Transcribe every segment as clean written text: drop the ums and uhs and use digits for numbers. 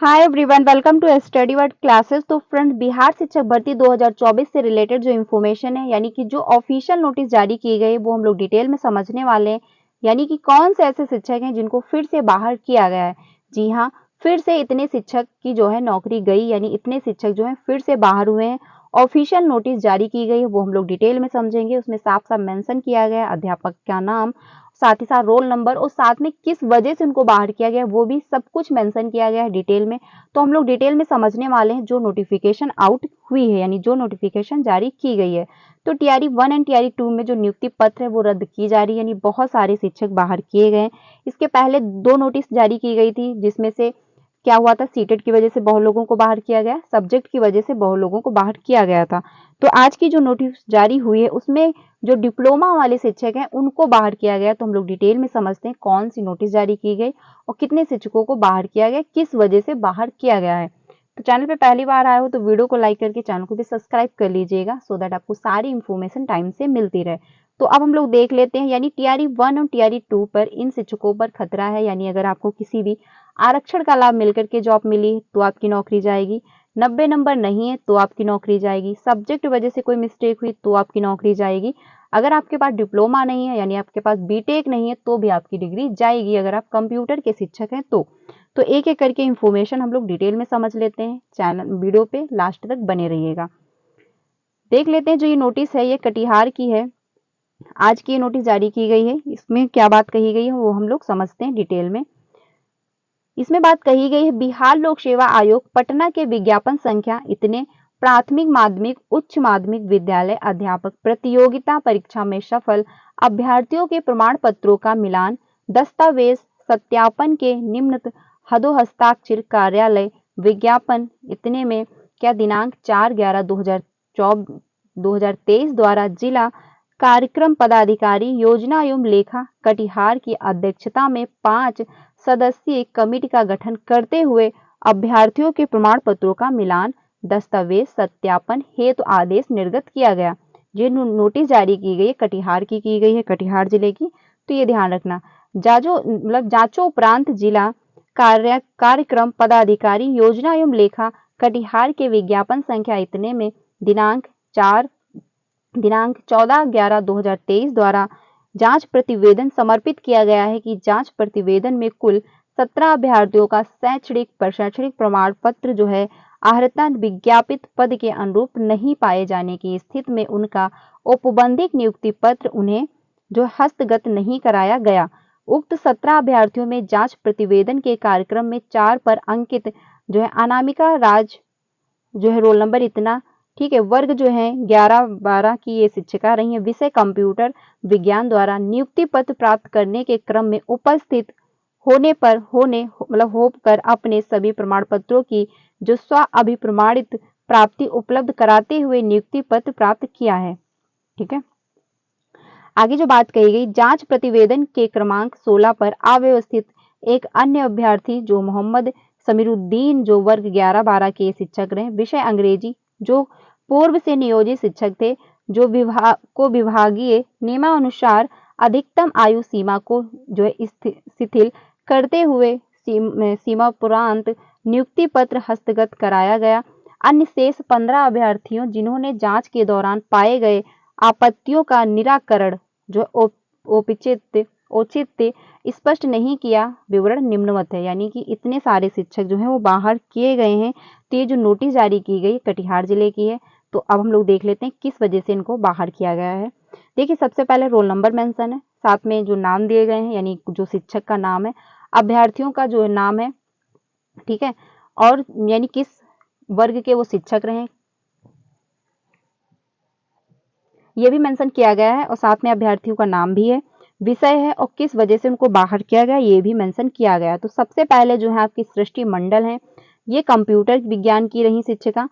Hi everyone, welcome to study word classes. तो friend, Bihar शिक्षक भर्ती 2024 से रिलेटेड जो इन्फॉर्मेशन है, यानी कि जो ऑफिशियल नोटिस जारी की गई, वो हम लोग डिटेल में समझने वाले हैं। यानी कि कौन से ऐसे शिक्षक हैं जिनको फिर से बाहर किया गया है। जी हाँ, फिर से इतने शिक्षक की जो है नौकरी गई, यानी इतने शिक्षक जो है फिर से बाहर हुए हैं। ऑफिशियल नोटिस जारी की गई है, वो हम लोग डिटेल में समझेंगे। उसमें साफ साफ मेंशन किया गया है अध्यापक का नाम, साथ ही साथ रोल नंबर, और साथ में किस वजह से उनको बाहर किया गया है वो भी सब कुछ मेंशन किया गया है डिटेल में। तो हम लोग डिटेल में समझने वाले हैं जो नोटिफिकेशन आउट हुई है, यानी जो नोटिफिकेशन जारी की गई है। तो टीआरई 1 एंड टीआरई 2 में जो नियुक्ति पत्र है वो रद्द की जा रही है, यानी बहुत सारे शिक्षक बाहर किए गए। इसके पहले 2 नोटिस जारी की गई थी, जिसमें से क्या हुआ था, सीटेट की वजह से बहुत लोगों को बाहर किया गया, सब्जेक्ट की वजह से बहुत लोगों को बाहर किया गया था। तो आज की जो नोटिस जारी हुई है उसमें जो डिप्लोमा वाले शिक्षक हैं उनको बाहर किया गया। तो हम लोग डिटेल में समझते हैं कौन सी नोटिस जारी की गई और कितने शिक्षकों को बाहर किया गया, किस वजह से बाहर किया गया है। तो चैनल पे पहली बार आए हो तो वीडियो को लाइक करके चैनल को भी सब्सक्राइब कर लीजिएगा, सो दैट आपको सारी इंफॉर्मेशन टाइम से मिलती रहे। तो अब हम लोग देख लेते हैं, यानी टीआरई 1 और टीआरई 2 पर इन शिक्षकों पर खतरा है। यानी अगर आपको किसी भी आरक्षण का लाभ मिलकर के जॉब मिली तो आपकी नौकरी जाएगी, 90 नंबर नहीं है तो आपकी नौकरी जाएगी, सब्जेक्ट वजह से कोई मिस्टेक हुई तो आपकी नौकरी जाएगी, अगर आपके पास डिप्लोमा नहीं है यानी आपके पास बीटेक नहीं है तो भी आपकी डिग्री जाएगी, अगर आप कंप्यूटर के शिक्षक हैं तो एक एक करके इंफॉर्मेशन हम लोग डिटेल में समझ लेते हैं। चैनल वीडियो पे लास्ट तक बने रहिएगा। देख लेते हैं, जो ये नोटिस है ये कटिहार की है, आज की ये नोटिस जारी की गई है। इसमें क्या बात कही गई है वो हम लोग समझते हैं डिटेल में। इसमें बात कही गई है, बिहार लोक सेवा आयोग पटना के विज्ञापन संख्या इतने प्राथमिक माध्यमिक उच्च माध्यमिक विद्यालय अध्यापक प्रतियोगिता परीक्षा में सफल अभ्यर्थियों के प्रमाण पत्रों का मिलान दस्तावेज सत्यापन के निम्न हस्ताक्षर कार्यालय विज्ञापन इतने में क्या दिनांक 4/11/2023 द्वारा जिला कार्यक्रम पदाधिकारी योजना एवं लेखा कटिहार की अध्यक्षता में 5 सदस्यीय कमेटी का गठन करते हुए अभ्यर्थियों के प्रमाण पत्रों का मिलान दस्तावेज सत्यापन हेतु आदेश निर्गत किया गया। ये नोटिस जारी की गई है, कटिहार की गई है, कटिहार जिले की। तो ये ध्यान रखना, जांचों उपरांत जिला कार्यक्रम पदाधिकारी योजना एवं लेखा कटिहार के विज्ञापन संख्या इतने में दिनांक 14/11/2023 द्वारा जांच प्रतिवेदन समर्पित किया गया है कि जांच प्रतिवेदन में कुल 17 अभ्यर्थियों का शैक्षणिक प्रमाण पत्र जो है आहर्ता विज्ञापित पद के अनुरूप नहीं पाए जाने की स्थिति में उनका औपबंधिक नियुक्ति पत्र उन्हें जो हस्तगत नहीं कराया गया। उक्त 17 अभ्यर्थियों में जांच प्रतिवेदन के कार्यक्रम में 4 पर अंकित जो है अनामिका राज जो है रोल नंबर इतना, ठीक है, वर्ग जो है 11-12 की ये शिक्षिका रही है, विषय कंप्यूटर विज्ञान द्वारा नियुक्ति पत्र प्राप्त करने के क्रम में उपस्थित होकर अपने सभी प्रमाण पत्रों की जो स्व अभिप्रमाणित प्राप्ति उपलब्ध कराते हुए नियुक्ति पत्र प्राप्त किया है। ठीक है, आगे जो बात कही गई, जांच प्रतिवेदन के क्रमांक 16 पर अव्यवस्थित एक अन्य अभ्यर्थी जो मोहम्मद समीरुद्दीन जो वर्ग 11-12 के शिक्षक रहे, विषय अंग्रेजी, जो पूर्व से नियोजित शिक्षक थे, जो विभागीय नियमानुसार अधिकतम आयु सीमा को जो है शिथिल करते हुए सीमापुरांत नियुक्ति पत्र हस्तगत कराया गया। अन्य शेष 15 अभ्यर्थियों जिन्होंने जांच के दौरान पाए गए आपत्तियों का निराकरण जो औचित्य स्पष्ट नहीं किया, विवरण निम्नवत है। यानी कि इतने सारे शिक्षक जो हैं वो बाहर किए गए हैं। तो ये जो नोटिस जारी की गई कटिहार जिले की है। तो अब हम लोग देख लेते हैं किस वजह से इनको बाहर किया गया है। देखिए, सबसे पहले रोल नंबर मेंशन है, साथ में जो नाम दिए गए हैं यानी जो शिक्षक का नाम है, अभ्यर्थियों का जो नाम है, ठीक है, और यानी किस वर्ग के वो शिक्षक रहे ये भी मेंशन किया गया है, और साथ में अभ्यर्थियों का नाम भी है, विषय है और किस वजह से उनको बाहर किया गया ये भी मेंशन किया गया है। तो सबसे पहले जो है आपकी सृष्टि मंडल है, ये कंप्यूटर विज्ञान की रही शिक्षिका,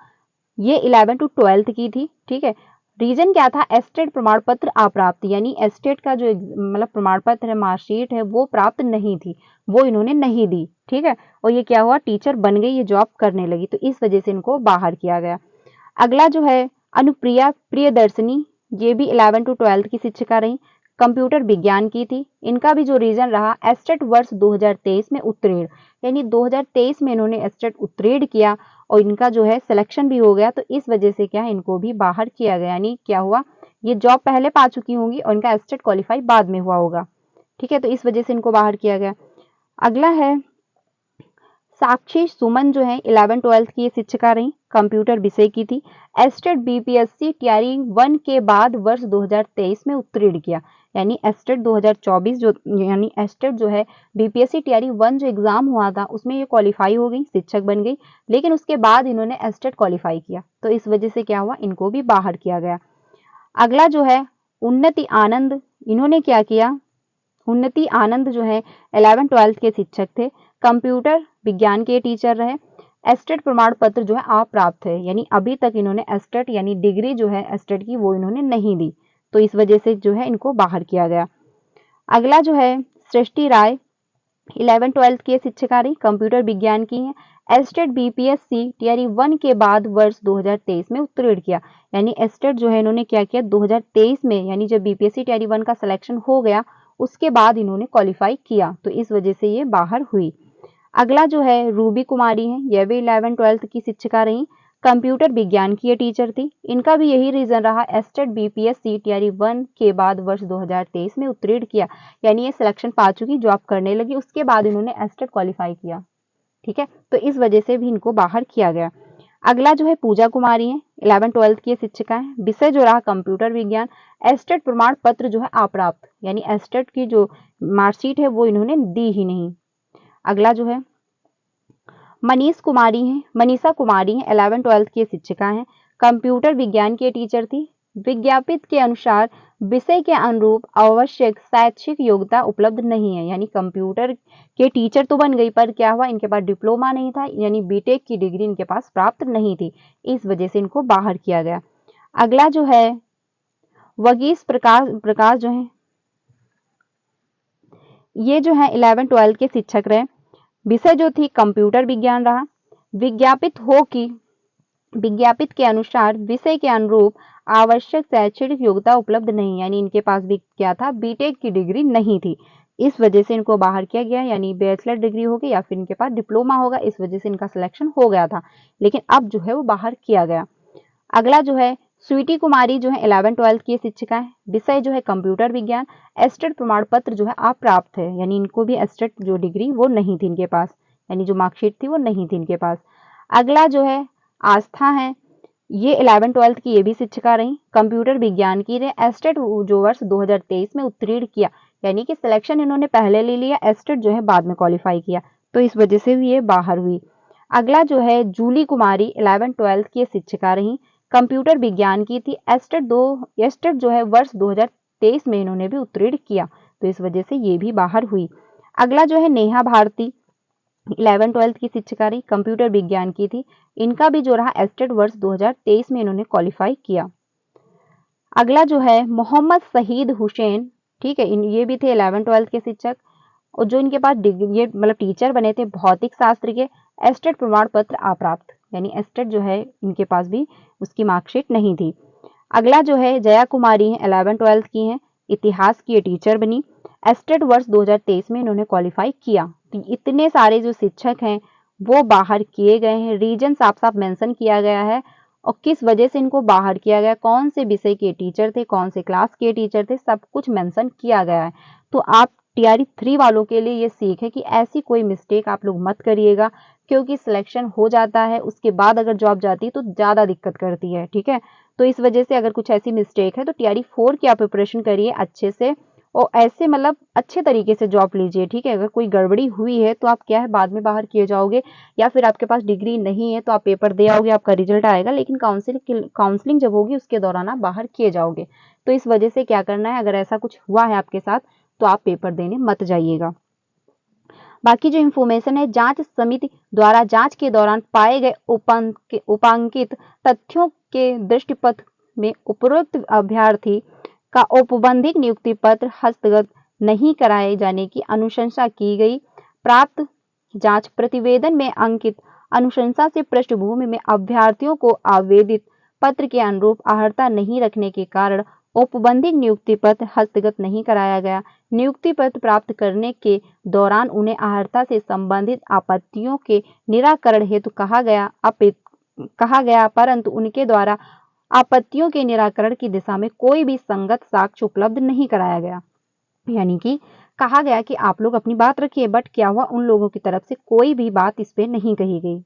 ये 11 to 12 की थी। ठीक है, रीजन क्या था, एस्टेट प्रमाण पत्र अप्राप्त, यानी एस्टेट का जो प्रमाण पत्र है, मार्कशीट है, वो प्राप्त नहीं थी, वो इन्होंने नहीं दी। ठीक है, और ये क्या हुआ, टीचर बन गई, ये जॉब करने लगी, तो इस वजह से इनको बाहर किया गया। अगला जो है अनुप्रिया प्रियदर्शनी, ये भी 11 to 12 की शिक्षिका रही, कंप्यूटर विज्ञान की थी। इनका भी जो रीजन रहा एस्टेट वर्ष 2023 में उत्तीर्ण, यानी 2023 में इन्होंने एस्टेट उत्तीर्ण किया और इनका जो है सिलेक्शन भी हो गया, तो इस वजह से क्या है इनको भी बाहर किया गया, यानी क्या हुआ ये जॉब पहले पा चुकी होंगी और इनका एस्टेट क्वालिफाई बाद में हुआ होगा। ठीक है, तो इस वजह से इनको बाहर किया गया। अगला है साक्षी सुमन, जो है 11-12 की ये शिक्षिका रही, कंप्यूटर विषय की थी। एस्टेट बीपीएससी टीआरई 1 के बाद वर्ष 2023 में उत्तीर्ण किया, यानी एस्टेट 2024 जो यानी एस्टेट जो है बीपीएससी टीआरई 1 जो एग्जाम हुआ था उसमें ये क्वालिफाई हो गई, शिक्षक बन गई, लेकिन उसके बाद इन्होंने एस्टेट क्वालिफाई किया, तो इस वजह से क्या हुआ इनको भी बाहर किया गया। अगला जो है उन्नति आनंद, इन्होंने क्या किया, उन्नति आनंद जो है 11-12 के शिक्षक थे, कंप्यूटर विज्ञान के टीचर रहे। एस्टेट प्रमाण पत्र जो है अप्राप्त है, यानी अभी तक इन्होंने एस्टेट यानी डिग्री जो है एस्टेट की वो इन्होंने नहीं दी, तो इस वजह से जो है इनको बाहर किया गया। अगला जो है सृष्टि राय 11-12 की शिक्षिका रही, कंप्यूटर विज्ञान की है। एस्टेट बीपीएससी टीआरई 1 के बाद वर्ष 2023 में उत्तीर्ण किया, यानी एस्टेट जो है इन्होंने क्या किया 2023 में, यानी जब बीपीएससी टीआरई 1 का सिलेक्शन हो गया उसके बाद इन्होंने क्वालिफाई किया, तो इस वजह से ये बाहर हुई। अगला जो है रूबी कुमारी है, यह भी 11-12 की शिक्षिका रही, कंप्यूटर विज्ञान की ये टीचर थी। इनका भी यही रीजन रहा एस्टेट बीपीएससी टीआरई 1 के बाद वर्ष 2023 में उत्तीर्ण किया, यानी ये सिलेक्शन पा चुकी, जॉब करने लगी, उसके बाद इन्होंने एस्टेट क्वालिफाई किया। ठीक है, तो इस वजह से भी इनको बाहर किया गया। अगला जो है पूजा कुमारी है, 11-12 की शिक्षिका है, विषय जो रहा कंप्यूटर विज्ञान। एस्टेट प्रमाण पत्र जो है अप्राप्त, यानी एस्टेट की जो मार्कशीट है वो इन्होंने दी ही नहीं। अगला जो है मनीषा कुमारी है, 11-12 की शिक्षिका है, कंप्यूटर विज्ञान की टीचर थी। विज्ञापित के अनुसार विषय के अनुरूप आवश्यक शैक्षिक योग्यता उपलब्ध नहीं है, यानी कंप्यूटर के टीचर तो बन गई पर क्या हुआ इनके पास डिप्लोमा नहीं था, यानी बीटेक की डिग्री इनके पास प्राप्त नहीं थी, इस वजह से इनको बाहर किया गया। अगला जो है वगीश प्रकाश जो है ये जो है 11-12 के शिक्षक रहे, विषय जो थी कंप्यूटर विज्ञान रहा। विज्ञापित के अनुसार विषय के अनुरूप आवश्यक शैक्षणिक योग्यता उपलब्ध नहीं, यानी इनके पास भी क्या था बीटेक की डिग्री नहीं थी, इस वजह से इनको बाहर किया गया, यानी बैचलर डिग्री होगी या फिर इनके पास डिप्लोमा होगा, इस वजह से इनका सिलेक्शन हो गया था, लेकिन अब जो है वो बाहर किया गया। अगला जो है स्वीटी कुमारी जो है 11-12 की शिक्षिका है, विषय जो है कंप्यूटर विज्ञान। एस्टेट प्रमाण पत्र जो है अप्राप्त है, यानी इनको भी एस्टेट जो डिग्री वो नहीं थी इनके पास, यानी जो मार्कशीट थी वो नहीं थी इनके पास। अगला जो है आस्था है, ये 11-12 की ये भी शिक्षिका रही, कंप्यूटर विज्ञान की रहे। एस्टेट जो वर्ष 2023 में उत्तीर्ण किया, यानी कि सिलेक्शन इन्होंने पहले ले लिया, एस्टेट जो है बाद में क्वालिफाई किया, तो इस वजह से भी ये बाहर हुई। अगला जो है जूली कुमारी 11-12 की शिक्षिका रही, कंप्यूटर विज्ञान की थी। एस्टेट जो है वर्ष 2023 में इन्होंने भी उत्तीर्ण किया, तो इस वजह से ये भी बाहर हुई। अगला जो है नेहा भारती 11-12 की शिक्षिका रही, कंप्यूटर विज्ञान की थी। इनका भी जो रहा एस्टेट वर्ष 2023 में इन्होंने क्वालिफाई किया। अगला जो है मोहम्मद शहीद हुसैन, ठीक है, ये भी थे 11-12 के शिक्षक और जो इनके पास डिग्री ये मतलब टीचर बने थे भौतिक शास्त्र के। एस्टेट प्रमाण पत्र अप्राप्त, यानी एस्टेट जो है इनके पास भी उसकी मार्कशीट नहीं थी। अगला जो है जया कुमारी है, 11-12 की हैं, इतिहास की ये टीचर बनी। एस्टेट वर्ष 2023 में इन्होंने क्वालिफाई किया, तो इतने सारे जो शिक्षक हैं वो बाहर किए गए हैं, रीजन साफ साफ मेंशन किया गया है और किस वजह से इनको बाहर किया गया, कौन से विषय के टीचर थे, कौन से क्लास के टीचर थे, सब कुछ मेंशन किया गया है। तो आप टीआरई 3 वालों के लिए ये सीख है कि ऐसी कोई मिस्टेक आप लोग मत करिएगा, क्योंकि सिलेक्शन हो जाता है उसके बाद अगर जॉब जाती है तो ज़्यादा दिक्कत करती है। ठीक है, तो इस वजह से अगर कुछ ऐसी मिस्टेक है तो टीआरई 4 की आप प्रिपरेशन करिए अच्छे से और ऐसे मतलब अच्छे तरीके से जॉब लीजिए। ठीक है, अगर कोई गड़बड़ी हुई है तो आप क्या है बाद में बाहर किए जाओगे, या फिर आपके पास डिग्री नहीं है तो आप पेपर दे आओगे, आपका रिजल्ट आएगा, लेकिन काउंसलिंग जब होगी उसके दौरान आप बाहर किए जाओगे। तो इस वजह से क्या करना है, अगर ऐसा कुछ हुआ है आपके साथ तो आप पेपर देने मत जाइएगा। बाकी जो इंफॉर्मेशन है, जांच समिति द्वारा जांच के दौरान पाए गए उपांकित तथ्यों के दृष्टिपथ में उपरोक्त अभ्यर्थी का औपबंधिक नियुक्ति पत्र हस्तगत नहीं कराए जाने की अनुशंसा की गई। प्राप्त जांच प्रतिवेदन में अंकित अनुशंसा से पृष्ठभूमि में अभ्यर्थियों को आवेदित पत्र के अनुरूप अर्हता नहीं रखने के कारण औपबंधिक नियुक्ति पत्र हस्तगत नहीं कराया गया। नियुक्ति पत्र प्राप्त करने के दौरान उन्हें अर्हता से संबंधित आपत्तियों के निराकरण हेतु कहा गया परंतु उनके द्वारा आपत्तियों के निराकरण की दिशा में कोई भी संगत साक्ष्य उपलब्ध नहीं कराया गया। यानी कि कहा गया कि आप लोग अपनी बात रखिए, बट क्या हुआ, उन लोगों की तरफ से कोई भी बात इस पे नहीं कही गई।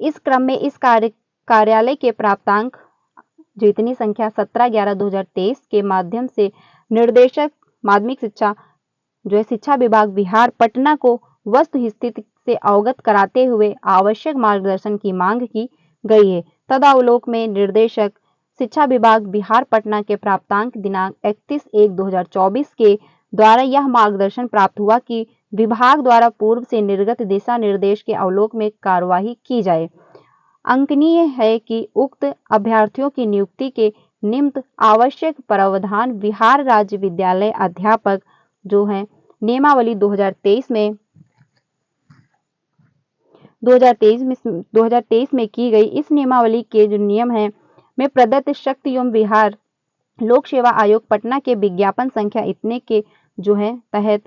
इस क्रम में इस कार्यालय के प्राप्तांक जो इतनी संख्या 17/11/2023 के माध्यम से निर्देशक माध्यमिक शिक्षा जो है शिक्षा विभाग बिहार पटना को वस्तु स्थिति से अवगत कराते हुए आवश्यक मार्गदर्शन की मांग की गई है। तदावलोक में निर्देशक शिक्षा विभाग बिहार पटना के प्राप्तांक दिनांक 31/1/2024 के द्वारा यह मार्गदर्शन प्राप्त हुआ कि विभाग द्वारा पूर्व से निर्गत दिशा निर्देश के अवलोक में कार्यवाही की जाए। अंकनीय है कि उक्त अभ्यर्थियों की नियुक्ति के निम्न आवश्यक प्रावधान बिहार राज्य विद्यालय अध्यापक जो है नियमावली 2023 में की गई। इस नियमावली के जो नियम हैं में प्रदत्त शक्ति एवं बिहार लोक सेवा आयोग पटना के विज्ञापन संख्या इतने के जो है तहत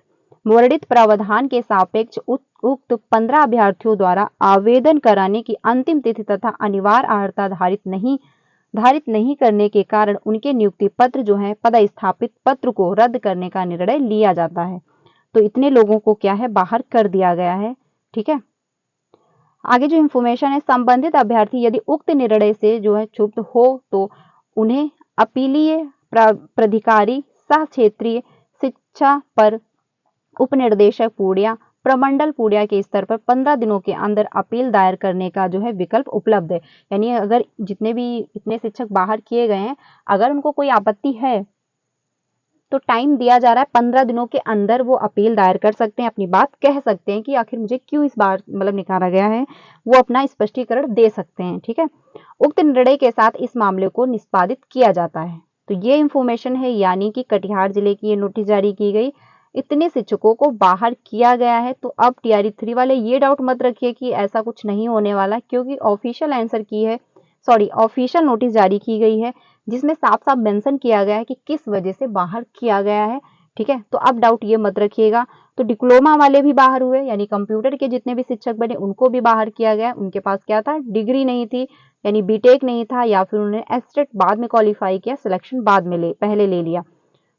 वर्णित प्रावधान के सापेक्ष उक्त 15 अभ्यर्थियों द्वारा आवेदन कराने की अंतिम तिथि तथा अनिवार्य अर्हता धारित नहीं करने के कारण उनके नियुक्ति पत्र जो है पदस्थापित पत्र को रद्द करने का निर्णय लिया जाता है। तो इतने लोगों को क्या है बाहर कर दिया गया है। ठीक है, आगे जो इंफॉर्मेशन है, संबंधित अभ्यर्थी यदि उक्त निर्णय से जो है क्षुब्ध हो तो उन्हें अपीलीय प्राधिकारी सह क्षेत्रीय शिक्षा पर उपनिर्देशक पूर्णिया प्रमंडल पूर्णिया के स्तर पर 15 दिनों के अंदर अपील दायर करने का जो है विकल्प उपलब्ध है। यानी अगर जितने भी इतने शिक्षक बाहर किए गए हैं, अगर उनको कोई आपत्ति है तो टाइम दिया जा रहा है 15 दिनों के अंदर वो अपील दायर कर सकते हैं, अपनी बात कह सकते हैं कि आखिर मुझे क्यों इस बार मतलब निकाला गया है, वो अपना स्पष्टीकरण दे सकते हैं। ठीक है, उक्त निर्णय के साथ इस मामले को निष्पादित किया जाता है। तो ये इंफॉर्मेशन है, यानी कि कटिहार जिले की ये नोटिस जारी की गई, इतने शिक्षकों को बाहर किया गया है। तो अब टीआरई 3 वाले ये डाउट मत रखिए कि ऐसा कुछ नहीं होने वाला, क्योंकि ऑफिशियल नोटिस जारी की गई है जिसमें साफ साफ मेंशन किया गया है कि किस वजह से बाहर किया गया है। ठीक है, तो अब डाउट ये मत रखिएगा। तो डिप्लोमा वाले भी बाहर हुए, यानी कंप्यूटर के जितने भी शिक्षक बने उनको भी बाहर किया गया। उनके पास क्या था, डिग्री नहीं थी, यानी बीटेक नहीं था, या फिर उन्होंने एस्टेट बाद में क्वालिफाई किया, सिलेक्शन बाद में पहले ले लिया।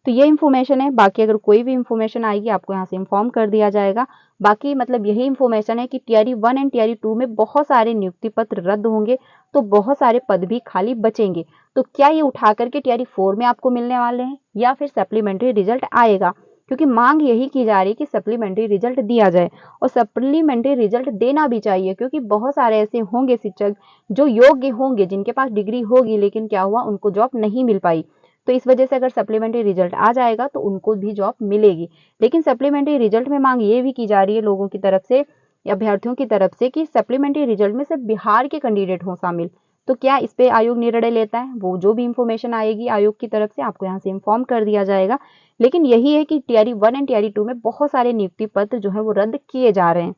तो ये इन्फॉर्मेशन है। बाकी अगर कोई भी इन्फॉर्मेशन आएगी आपको यहाँ से इन्फॉर्म कर दिया जाएगा। बाकी मतलब यही इन्फॉर्मेशन है कि टीआरई 1 एंड टीआरई 2 में बहुत सारे नियुक्ति पत्र रद्द होंगे, तो बहुत सारे पद भी खाली बचेंगे। तो क्या ये उठा करके टीआरई 4 में आपको मिलने वाले हैं या फिर सप्लीमेंट्री रिजल्ट आएगा? क्योंकि मांग यही की जा रही है कि सप्लीमेंट्री रिजल्ट दिया जाए, और सप्लीमेंट्री रिजल्ट देना भी चाहिए, क्योंकि बहुत सारे ऐसे होंगे शिक्षक जो योग्य होंगे, जिनके पास डिग्री होगी, लेकिन क्या हुआ, उनको जॉब नहीं मिल पाई। तो इस वजह से अगर सप्लीमेंट्री रिजल्ट आ जाएगा तो उनको भी जॉब मिलेगी। लेकिन सप्लीमेंट्री रिजल्ट में मांग ये भी की जा रही है लोगों की तरफ से, अभ्यर्थियों की तरफ से, कि सप्लीमेंट्री रिजल्ट में सिर्फ बिहार के कैंडिडेट हों शामिल। तो क्या इस पे आयोग निर्णय लेता है? वो जो भी इंफॉर्मेशन आएगी आयोग की तरफ से आपको यहाँ से इन्फॉर्म कर दिया जाएगा। लेकिन यही है कि टीआरई 1 एंड टीआरई 2 में बहुत सारे नियुक्ति पत्र जो है वो रद्द किए जा रहे हैं।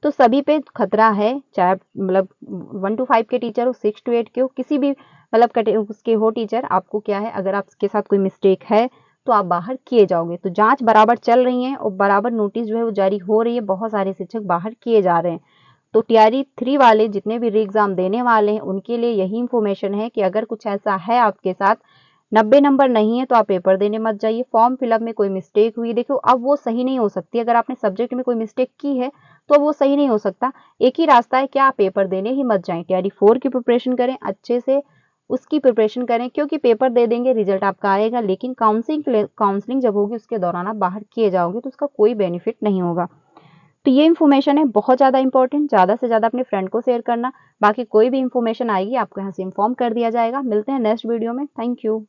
तो सभी पे खतरा है, चाहे मतलब 1 to 5 के टीचर हो, 6 to 8 के हो, किसी भी मतलब उसके हो टीचर, आपको क्या है, अगर आपके साथ कोई मिस्टेक है तो आप बाहर किए जाओगे। तो जांच बराबर चल रही है और बराबर नोटिस जो है वो जारी हो रही है, बहुत सारे शिक्षक बाहर किए जा रहे हैं। तो टीआरई 3 वाले जितने भी री एग्जाम देने वाले हैं उनके लिए यही इंफॉर्मेशन है कि अगर कुछ ऐसा है आपके साथ, 90 नंबर नहीं है, तो आप पेपर देने मत जाइए। फॉर्म फिलअप में कोई मिस्टेक हुई, देखो अब वो सही नहीं हो सकती। अगर आपने सब्जेक्ट में कोई मिस्टेक की है तो वो सही नहीं हो सकता। एक ही रास्ता है, क्या आप पेपर देने ही मत जाएं, टीआरई 4 की प्रिपरेशन करें, अच्छे से उसकी प्रिपरेशन करें, क्योंकि पेपर दे देंगे, रिजल्ट आपका आएगा, लेकिन काउंसलिंग जब होगी उसके दौरान आप बाहर किए जाओगे तो उसका कोई बेनिफिट नहीं होगा। तो ये इन्फॉर्मेशन है बहुत ज़्यादा इंपॉर्टेंट, ज़्यादा से ज़्यादा अपने फ्रेंड को शेयर करना। बाकी कोई भी इन्फॉर्मेशन आएगी आपको यहाँ से इन्फॉर्म कर दिया जाएगा। मिलते हैं नेक्स्ट वीडियो में। Thank you.